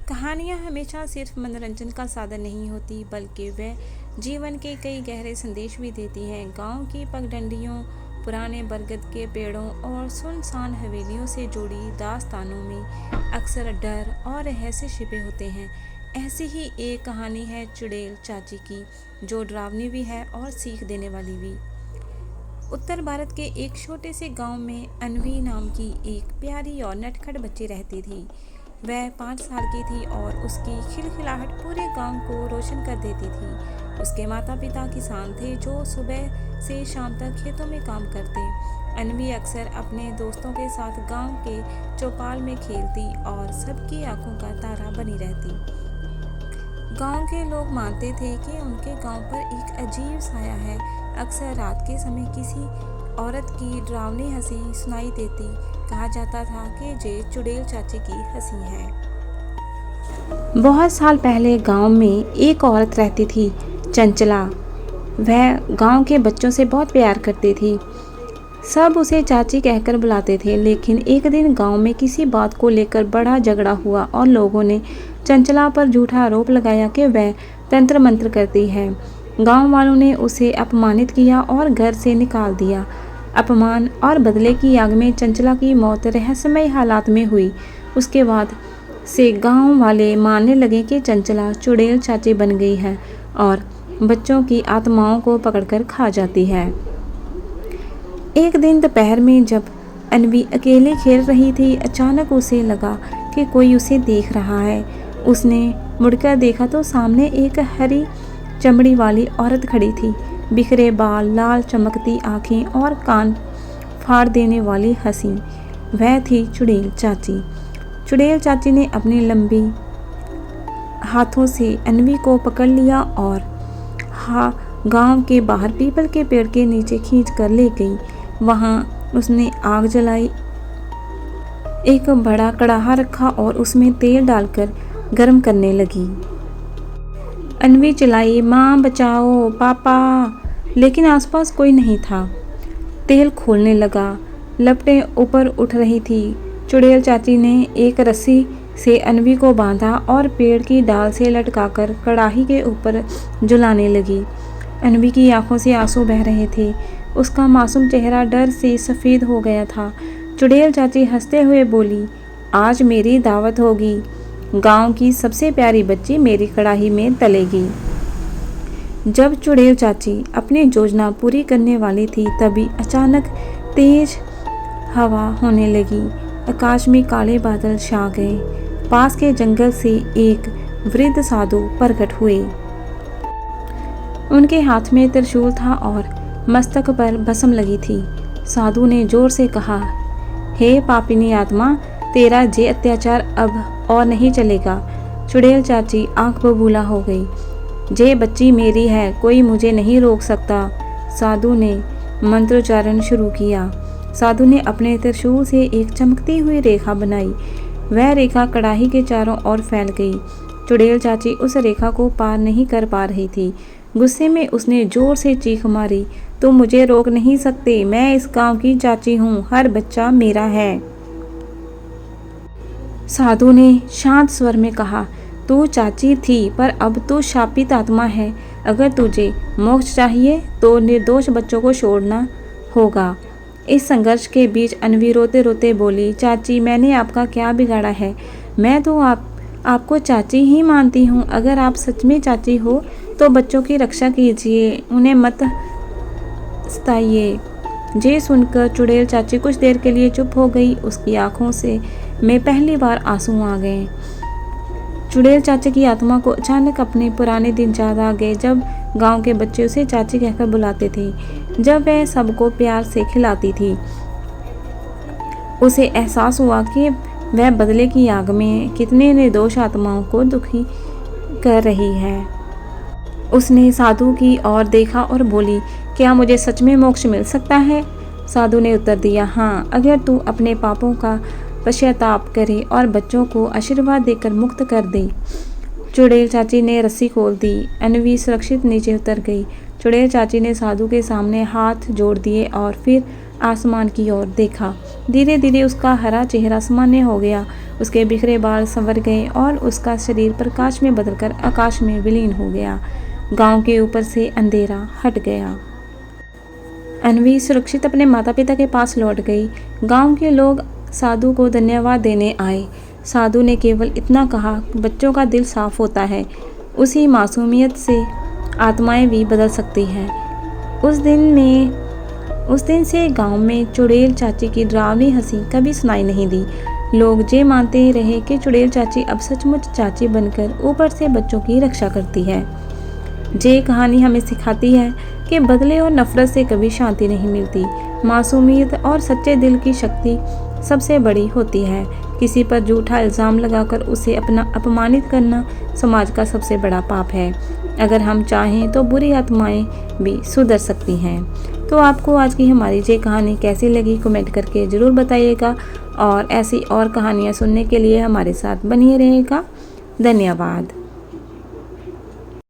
कहानियाँ हमेशा सिर्फ मनोरंजन का साधन नहीं होती, बल्कि वह जीवन के कई गहरे संदेश भी देती हैं। गांव की पगडंडियों, पुराने बरगद के पेड़ों और सुनसान हवेलियों से जुड़ी दास्तानों में अक्सर डर और रहस्य छिपे होते हैं। ऐसी ही एक कहानी है चुड़ैल चाची की, जो डरावनी भी है और सीख देने वाली भी। उत्तर भारत के एक छोटे से गांव में अन्वी नाम की एक प्यारी और नटखट बच्ची रहती थी। वह 5 साल की थी और उसकी खिलखिलाहट पूरे गांव को रोशन कर देती थी। उसके माता पिता किसान थे, जो सुबह से शाम तक खेतों में काम करते। अन्वी अक्सर अपने दोस्तों के साथ गांव के चौपाल में खेलती और सबकी आंखों का तारा बनी रहती। गांव के लोग मानते थे कि उनके गांव पर एक अजीब साया है। अक्सर रात के समय किसी औरत की डरावनी हंसी सुनाई देती। कहा जाता था कि ये चुड़ैल चाची की हंसी है। बहुत साल पहले गांव में एक औरत रहती थी, चंचला। वह गांव के बच्चों से बहुत प्यार करती थी। सब उसे चाची कहकर बुलाते थे। लेकिन एक दिन गांव में किसी बात को लेकर बड़ा झगड़ा हुआ और लोगों ने चंचला पर झूठा आरोप लगाया कि वह तंत्र मंत्र करती है। गांव वालों ने उसे अपमानित किया और घर से निकाल दिया। अपमान और बदले की आग में चंचला की मौत रहस्यमय हालात में हुई। उसके बाद से गांव वाले मानने लगे कि चंचला चुड़ैल चाची बन गई है और बच्चों की आत्माओं को पकड़कर खा जाती है। एक दिन दोपहर में जब अन्वी अकेले खेल रही थी, अचानक उसे लगा कि कोई उसे देख रहा है। उसने मुड़कर देखा तो सामने एक हरी चमड़ी वाली औरत खड़ी थी। बिखरे बाल, लाल चमकती आंखें और कान फाड़ देने वाली हंसी। वह थी चुड़ैल चाची। चुड़ैल चाची ने अपने लंबी हाथों से अन्वी को पकड़ लिया और गांव के बाहर पीपल के पेड़ के नीचे खींच कर ले गई। वहां उसने आग जलाई, एक बड़ा कड़ाहा रखा और उसमें तेल डालकर गर्म करने लगी। अन्वी चिल्लाई, माँ बचाओ, पापा। लेकिन आसपास कोई नहीं था। तेल खोलने लगा, लपटें ऊपर उठ रही थी। चुड़ैल चाची ने एक रस्सी से अन्वी को बांधा और पेड़ की डाल से लटकाकर कड़ाही के ऊपर जलाने लगी। अन्वी की आंखों से आंसू बह रहे थे। उसका मासूम चेहरा डर से सफ़ेद हो गया था। चुड़ैल चाची हंसते हुए बोली, आज मेरी दावत होगी। गांव की सबसे प्यारी बच्ची मेरी कड़ाही में तलेगी। जब चुड़ैल चाची अपनी योजना पूरी करने वाली थी, तभी अचानक तेज हवा होने लगी। आकाश में काले बादल छा गए। पास के जंगल से एक वृद्ध साधु प्रकट हुए। उनके हाथ में त्रिशूल था और मस्तक पर भस्म लगी थी। साधु ने जोर से कहा, हे पापिनी आत्मा, तेरा ये अत्याचार अब और नहीं चलेगा। चुड़ैल चाची आंख बबूला हो गई। ये बच्ची मेरी है, कोई मुझे नहीं रोक सकता। साधु ने मंत्रोच्चारण शुरू किया। साधु ने अपने त्रिशूल से एक चमकती हुई रेखा बनाई। वह रेखा कड़ाही के चारों ओर फैल गई। चुड़ैल चाची उस रेखा को पार नहीं कर पा रही थी। गुस्से में उसने जोर से चीख मारी, तुम मुझे रोक नहीं सकते। मैं इस गांव की चाची हूँ, हर बच्चा मेरा है। साधु ने शांत स्वर में कहा, तू चाची थी, पर अब तू शापित आत्मा है। अगर तुझे मोक्ष चाहिए तो निर्दोष बच्चों को छोड़ना होगा। इस संघर्ष के बीच अन्वी रोते रोते बोली, चाची, मैंने आपका क्या बिगाड़ा है? मैं तो आपको चाची ही मानती हूँ। अगर आप सच में चाची हो तो बच्चों की रक्षा कीजिए, उन्हें मत सताइए। ये सुनकर चुड़ैल चाची कुछ देर के लिए चुप हो गई। उसकी आंखों से में पहली बार आंसू आ गए। चुड़ैल चाची की आत्मा को अचानक अपने पुराने दिन याद आ गए, जब गांव के बच्चे उसे चाची कहकर बुलाते थे, जब वह सबको प्यार से खिलाती थी। उसे एहसास हुआ कि वह बदले की आग में कितने निर्दोष आत्माओं को दुखी कर रही है। उसने साधु की ओर देखा और बोली, क्या मुझे सच में मोक्ष मिल सकता है? साधु ने उत्तर दिया, हाँ, अगर तू अपने पापों का पश्चाताप करे और बच्चों को आशीर्वाद देकर मुक्त कर दे। चुड़ैल चाची ने रस्सी खोल दी। अन्वी सुरक्षित नीचे उतर गई। चुड़ैल चाची ने साधु के सामने हाथ जोड़ दिए और फिर आसमान की ओर देखा। धीरे धीरे उसका हरा चेहरा सामान्य हो गया, उसके बिखरे बाल संवर गए और उसका शरीर प्रकाश में बदलकर आकाश में विलीन हो गया। गांव के ऊपर से अंधेरा हट गया। अन्वी सुरक्षित अपने माता पिता के पास लौट गई। गांव के लोग साधु को धन्यवाद देने आए। साधु ने केवल इतना कहा, बच्चों का दिल साफ होता है, उसी मासूमियत से आत्माएं भी बदल सकती हैं। उस दिन से गांव में चुड़ैल चाची की डरावनी हंसी कभी सुनाई नहीं दी। लोग ये मानते रहे कि चुड़ैल चाची अब सचमुच चाची बनकर ऊपर से बच्चों की रक्षा करती है। ये कहानी हमें सिखाती है कि बदले और नफरत से कभी शांति नहीं मिलती। मासूमियत और सच्चे दिल की शक्ति सबसे बड़ी होती है। किसी पर झूठा इल्ज़ाम लगाकर उसे अपमानित करना समाज का सबसे बड़ा पाप है। अगर हम चाहें तो बुरी आत्माएं भी सुधर सकती हैं। तो आपको आज की हमारी ये कहानी कैसी लगी कमेंट करके ज़रूर बताइएगा और ऐसी और कहानियाँ सुनने के लिए हमारे साथ बनिए रहेगा। धन्यवाद।